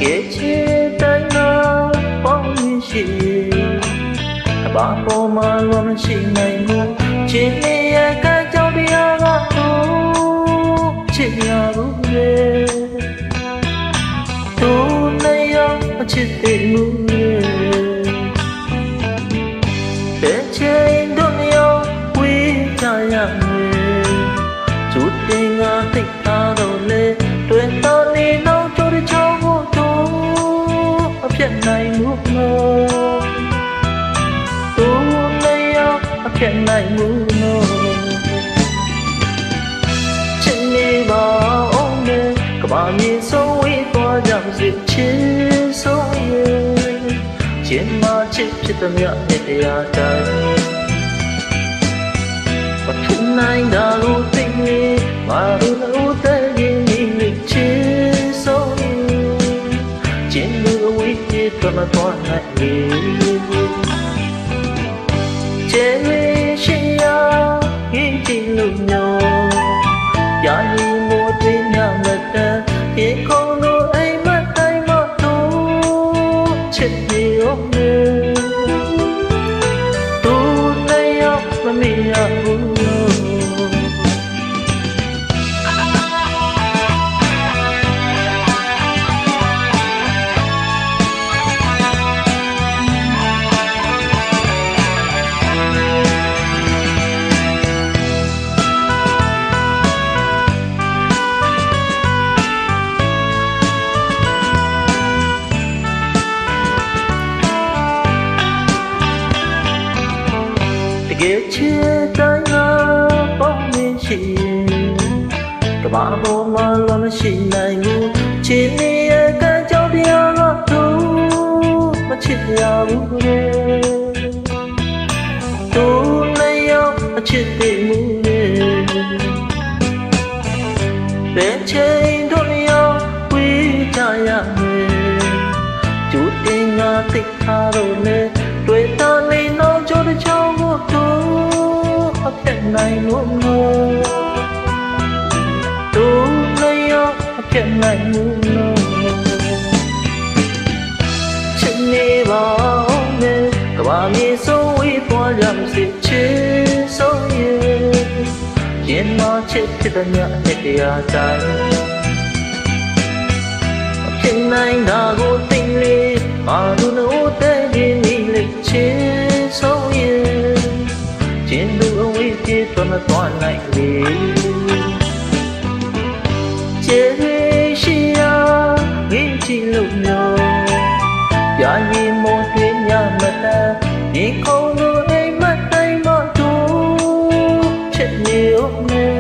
ကယ်ချစ်တိုင်းတော့ပေါင်းရှိအဘာပေါ်မှာလုံးမရှိနိုင်ဘူးချစ်နေရကကြောင့်တရားကတော့ချစ်ရဘူးလေသူနဲ့ရောချစ်တဲ့မူလေတဲ့ချိန်တို့ရောဝေးကြရမယ်သူတင်ငါသိထားတော့လေတွေ့တော့နေတော့ကြိုးတဲ့ချောင်းကိုတို့အပြတ်နိုင်မှုမသူနဲ့ရောအပြတ်နိုင်မှုမချစ်နေပါအောင်နဲ့ကဘာမြေဆုံးဝေးသွားကြစေချစ်ဆုံးရဲ့ခြင်းမချစ်ဖြစ်သည်မြတ်တရားတိုင်းမထင်နိုင်တာလို့သိနေမာတို့လို့တဲ့ရင်နေချစ်ဆုံးရဲ့ခြင်းလူဝိတ္တိတော်မတော်နိုင်လေချေရှိရာဟင်းကြည့်လို့ညောယာယီမိုးတင်ညမတန်ရေခုံတို့အိမ်မတိုင်းမတို့ချစ်နေရောသူနဲ့ရောမမီရဘူးတကယ်ချစ်တိုင်းကပေါင်းနေရှိကဘာပေါ်မှာလုံးမရှိနိုင်ဘူးချစ်နေရကကြောင့်တရားကတော့မချစ်ရဘူးလေသူနဲ့ရောအချစ်တဲ့မူလေဘယ်ချိန်တို့ရောဝေးကြရမယ်ကျူတင်ငါသိထားတော့လေတွေ့တော့နေတော့ကြိုးတစ်ချောင်းကိုတို့အပြတ်နိုင်လို့မတို့လည်းရောအပြတ်နိုင်လို့ချစ်နေပါဦးနဲ့ကဘာမြေဆုံးဝေးသွားရမစေချစ်ဆုံးရဲ့ရင်မချစ်ဖြစ်တဲ့မြတ်တရားတိုင်းအဖြစ်နိုင်တာကိုသိလေမာတို့လို့တဲ့ရင်လေးချစ်ဆုံးရဲ့ခြင်းလူအဝေးပြေတော်မသွားနိုင်လေချေရှိရာငင်းကြည့်လို့မျိုးယာယီမိုးတွေညမတန်ဒီခုံတို့အိမ်မတိုင်းမတို့ချစ်နေဦးမယ်